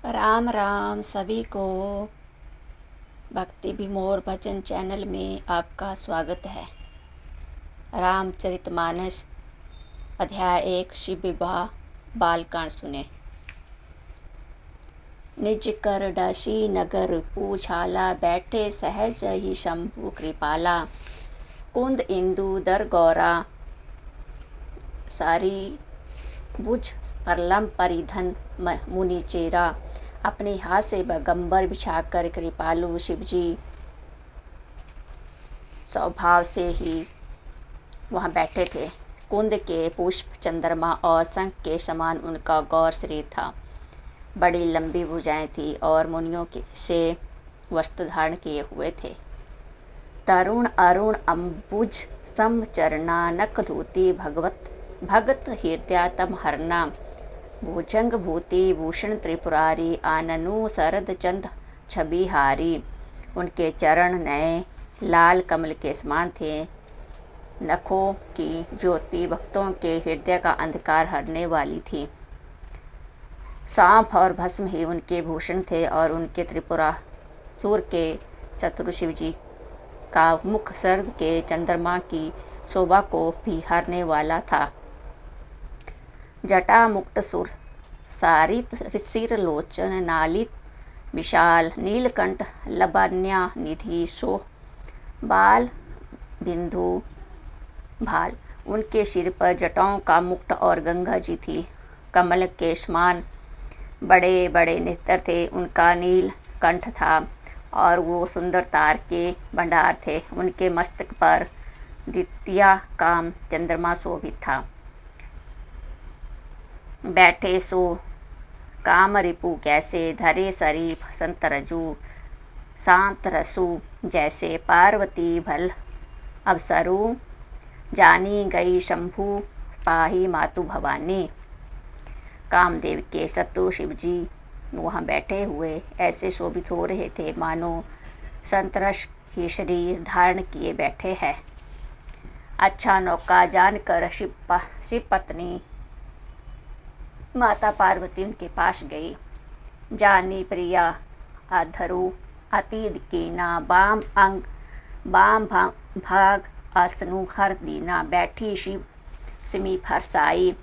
राम राम सभी को। भक्ति विमोर भजन चैनल में आपका स्वागत है। रामचरितमानस अध्याय 1 शिव विवाह बालकांड सुने। निज कर डसी नगर पूछाला, बैठे सहज ही शंभु कृपाला। कुंद इंदु दर गौरा, सारी बुझ परलम परिधन मुनि चेरा। अपने हाथ से बगंबर बिछाकर कृपालु शिवजी स्वभाव से ही वहाँ बैठे थे। कुंद के पुष्प, चंद्रमा और शंख के समान उनका गौर शरीर था। बड़ी लंबी भुजाएं थी और मुनियों के से वस्त्र धारण किए हुए थे। तरुण अरुण अम्बुज सम चरणा, नख धूति भगत हृदय तम हरना। भुजंग भूति भूषण त्रिपुरारी, आननु शरद चंद छबिहारी। उनके चरण नए लाल कमल के समान थे। नखों की ज्योति भक्तों के हृदय का अंधकार हरने वाली थी। सांप और भस्म ही उनके भूषण थे और उनके त्रिपुरासुर के चतुर शिवजी का मुख शरद के चंद्रमा की शोभा को भी हरने वाला था। जटा मुक्त सुर सारित सिर लोचन, नालित विशाल नीलकंठ लबन्या निधि शो बाल बिंदु भाल। उनके सिर पर जटाओं का मुकुट और गंगा जी थी। कमल के समान बड़े बड़े नेत्र थे। उनका नील कंठ था और वो सुंदर तार के भंडार थे। उनके मस्तक पर द्वितीया काम चंद्रमा शोभित था। बैठे सो काम रिपु कैसे, धरे शरीफ संतरजू। शांत रसु जैसे पार्वती भल अवसरु, जानी गई शंभु पाही मातु भवानी। कामदेव के शत्रु शिवजी वहाँ बैठे हुए ऐसे शोभित हो रहे थे मानो संतरस ही शरीर धारण किए बैठे हैं। अच्छा नौका जानकर शिव पत्नी माता पार्वती उनके पास गई। जानी प्रिया अधरु अति कीना, बाम भाग आसनु हर दीना। बैठी शिव समीप हर्षाई,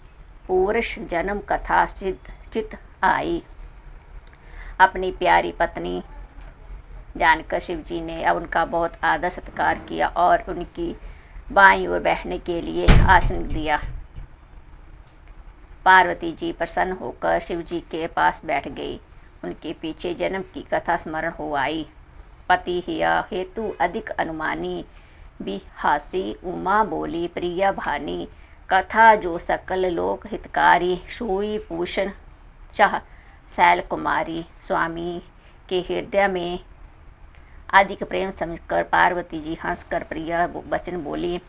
पुरुष जन्म कथा सिद्ध चित आई। अपनी प्यारी पत्नी जानकर शिवजी ने अब उनका बहुत आदर सत्कार किया और उनकी बाईं ओर बैठने के लिए आसन दिया। पार्वती जी प्रसन्न होकर शिवजी के पास बैठ गई। उनके पीछे जन्म की कथा स्मरण हो आई। पति हिया हेतु अधिक अनुमानी, बिहासी उमा बोली प्रिया भानी। कथा जो सकल लोक हितकारी, सोई पूषण चाह शैल कुमारी। स्वामी के हृदय में अधिक प्रेम समझकर पार्वती जी हंसकर प्रिया वचन बोली।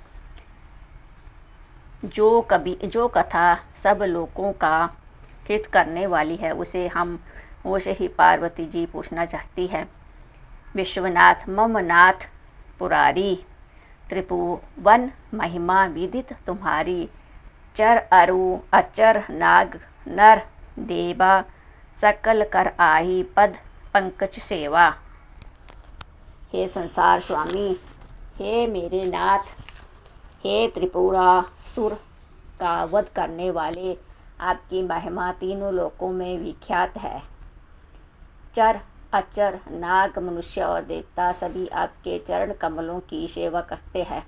जो कथा सब लोगों का हित करने वाली है उसे ही पार्वती जी पूछना चाहती है। विश्वनाथ मम नाथ पुरारी, त्रिभुवन महिमा विदित तुम्हारी। चर अरु अचर नाग नर देवा, सकल कर आही पद पंकज सेवा। हे संसार स्वामी, हे मेरे नाथ, हे त्रिपुरासुर का वध करने वाले, आपकी महिमा तीनों लोकों में विख्यात है। चर अचर नाग मनुष्य और देवता सभी आपके चरण कमलों की सेवा करते हैं।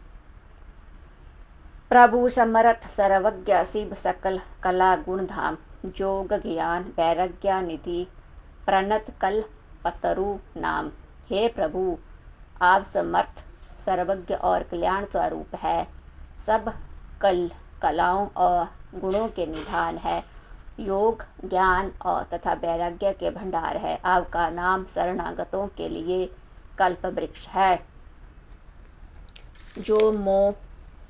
प्रभु समर्थ सर्वज्ञ शिव सकल कला गुण धाम। जोग ज्ञान वैराग्य निधि प्रणत कल पतरु नाम। हे प्रभु, आप समर्थ सर्वज्ञ और कल्याण स्वरूप है। सब कलाओं और गुणों के निधान है। योग ज्ञान और तथा वैराग्य के भंडार है। आपका नाम शरणागतों के लिए कल्प वृक्ष है। जो मोह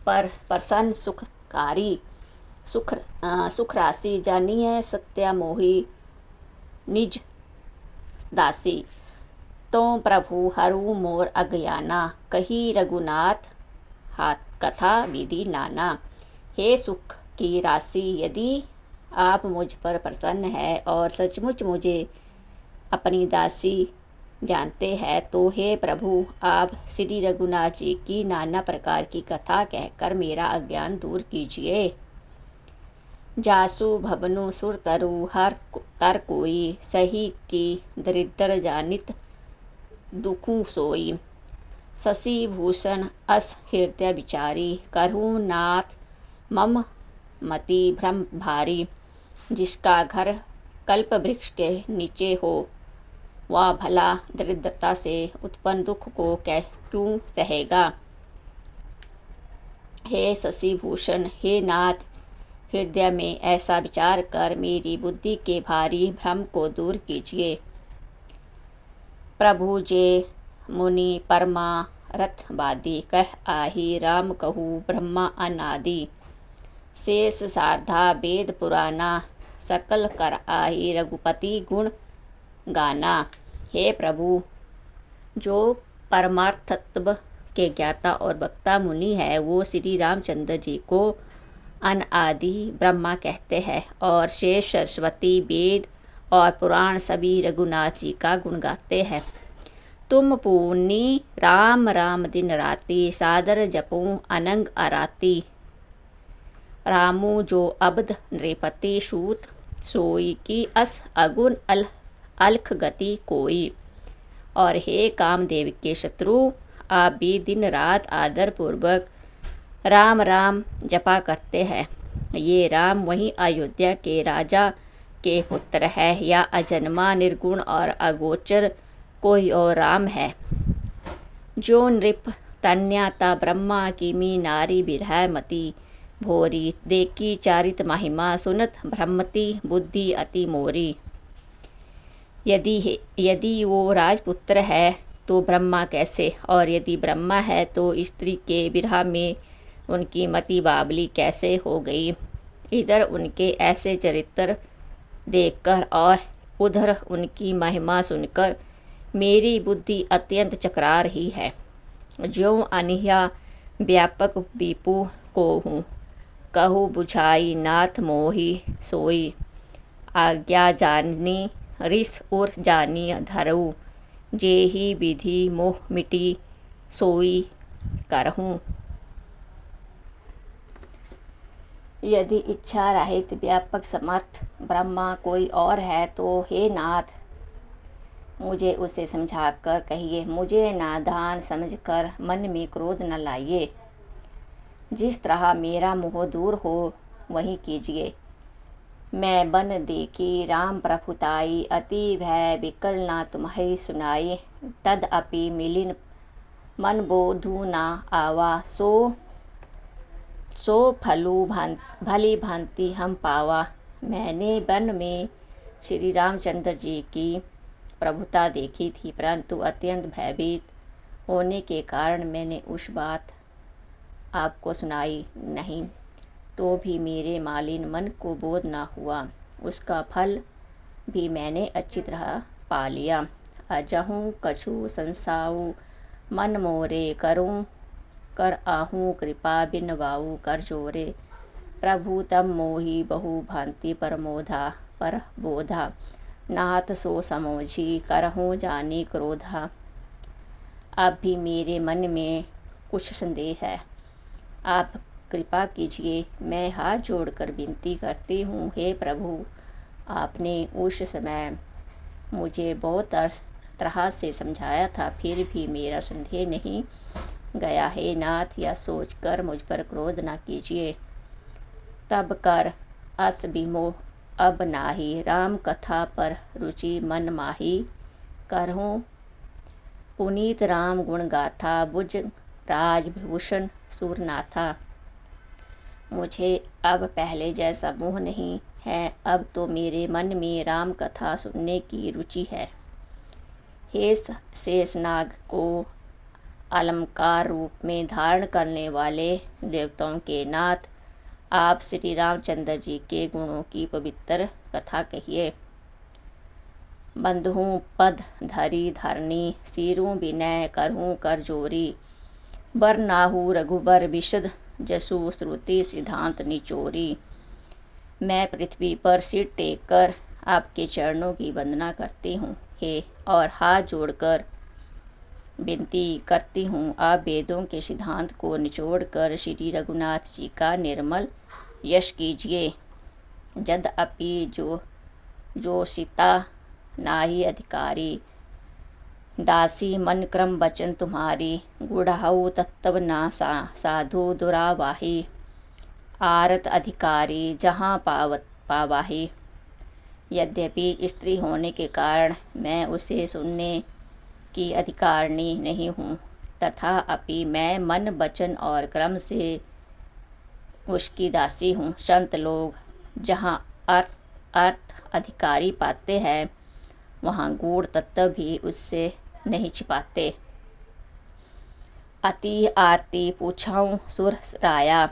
पर प्रसन्न सुखकारी, सुख राशि जानिए सत्या मोही निज दासी। तो प्रभु हरू मोर अज्ञाना, कही रघुनाथ हाथ कथा विधि नाना। हे सुख की राशि, यदि आप मुझ पर प्रसन्न है और सचमुच मुझे अपनी दासी जानते हैं, तो हे प्रभु, आप श्री रघुनाथ जी की नाना प्रकार की कथा कहकर मेरा अज्ञान दूर कीजिए। जासु भवनु सुर तरु हर तर कोई, सही की दरिद्र जानित दुखु सोई। शशि भूषण अस हृदय विचारी, करहु नाथ मम मति भ्रम भारी। जिसका घर कल्प वृक्ष के नीचे हो, वह भला दरिद्रता से उत्पन्न दुख को क्यों सहेगा। हे शशि भूषण, हे नाथ, हृदय में ऐसा विचार कर मेरी बुद्धि के भारी भ्रम को दूर कीजिए। प्रभु जे मुनि परमारथवादी, कह आही राम कहू ब्रह्मा अनादि। शेष शारदा वेद पुराना, सकल कर आही रघुपति गुण गाना। हे प्रभु, जो परमार्थ तत्व के ज्ञाता और वक्ता मुनि है, वो श्री रामचंद्र जी को अनादि ब्रह्मा कहते हैं, और शेष सरस्वती वेद और पुराण सभी रघुनाथ जी का गुण गाते हैं। तुम पूनी राम राम दिन राति, सादर जपो अनंग अराती। रामू जो अब्द नृपति सूत, सोई की अस अगुण अलख गति कोई। और हे कामदेव के शत्रु, आप भी दिन रात आदर पूर्वक राम राम जपा करते हैं। ये राम वही अयोध्या के राजा के पुत्र है, या अजन्मा निर्गुण और अगोचर कोई और राम है। जो नृप तन्याता ब्रह्मा की मी नारी बिरह मती, भोरी देखी चारित महिमा सुनत भ्रमति बुद्धि अति मोरी। यदि वो राजपुत्र है तो ब्रह्मा कैसे, और यदि ब्रह्मा है तो स्त्री के विरह में उनकी मति बावली कैसे हो गई। इधर उनके ऐसे चरित्र देखकर और उधर उनकी महिमा सुनकर मेरी बुद्धि अत्यंत चकरा रही है। ज्यों अनिया व्यापक विपु को हूँ, कहूँ बुझाई नाथ मोही सोई। आज्ञा जानी रिस उर जानी धरऊ, जेहि विधि मोह मिटी सोई करहूँ। यदि इच्छा रहित व्यापक समर्थ ब्रह्मा कोई और है, तो हे नाथ, मुझे उसे समझाकर कहिए। मुझे नादान समझकर मन में क्रोध न लाइए। जिस तरह मेरा मोह दूर हो वही कीजिए। मैं बन देखी राम प्रभुताई, अति भय विकल ना तुम्हें सुनाई। तदअपि मिलिन मन बोधु ना आवा, सो भली भांति हम पावा। मैंने वन में श्री रामचंद्र जी की प्रभुता देखी थी, परंतु अत्यंत भयभीत होने के कारण मैंने उस बात आपको सुनाई नहीं। तो भी मेरे मालिन मन को बोध न हुआ। उसका फल भी मैंने अच्छी तरह पा लिया। अजहूँ कछु संसाऊ मन मोरे, करूँ कर आहूँ कृपा बिनवाऊ कर जोरे। प्रभु तम मोहि बहु भांति पर बोधा, नाथ सो समोझी करहूँ जानी क्रोधा। अब भी मेरे मन में कुछ संदेह है, आप कृपा कीजिए। मैं हाथ जोड़कर विनती करती हूँ, हे प्रभु, आपने उस समय मुझे बहुत तरह से समझाया था, फिर भी मेरा संदेह नहीं गया। हे नाथ, यह सोचकर मुझ पर क्रोध न कीजिए। तब कर अस विमोह अब नाही, राम कथा पर रुचि मन माही। करहूँ पुनीत राम गुण गाथा, बुझ राजभूषण सूरनाथा। मुझे अब पहले जैसा मोह नहीं है, अब तो मेरे मन में राम कथा सुनने की रुचि है। हे शेषनाग को अलंकार रूप में धारण करने वाले देवताओं के नाथ, आप श्री रामचंद्र जी के गुणों की पवित्र कथा कहिए। बंधुँ पद धरी धरनी, सिरूँ विनय करहूँ कर जोरी। बर नाहु रघुबर विशद, जसु श्रुति सिद्धांत निचोरी। मैं पृथ्वी पर सिर टेक कर आपके चरणों की वंदना करती हूँ हे, और हाथ जोड़कर विनती करती हूँ, आप वेदों के सिद्धांत को निचोड़कर श्री रघुनाथ जी का निर्मल यश कीजिए। यद्यपि जो सीता नाही अधिकारी, दासी मन क्रम बचन तुम्हारी, गुढ़ाऊ तत्व ना साधु दुरावाही, आरत अधिकारी जहाँ पावाही। यद्यपि स्त्री होने के कारण मैं उसे सुनने की अधिकारिणी नहीं हूँ, तथापि मैं मन वचन और क्रम से उसकी दासी हूँ। संत लोग जहाँ अर्थ अधिकारी पाते हैं, वहाँ गूढ़ तत्व भी उससे नहीं छिपाते। अति आरती पूछाऊँ सुर राया,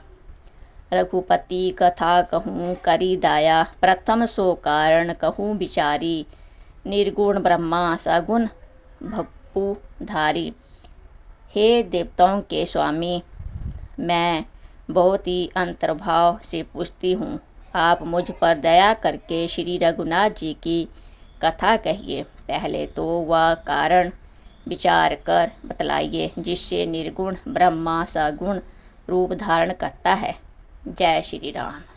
रघुपति कथा कहूँ करी दाया। प्रथम सो कारण कहूँ विचारी, निर्गुण ब्रह्मा सगुण भप्पु धारी। हे देवताओं के स्वामी, मैं बहुत ही अंतर्भाव से पूछती हूँ, आप मुझ पर दया करके श्री रघुनाथ जी की कथा कहिए। पहले तो वह कारण विचार कर बतलाइए जिससे निर्गुण ब्रह्मा सगुण रूप धारण करता है। जय श्री राम।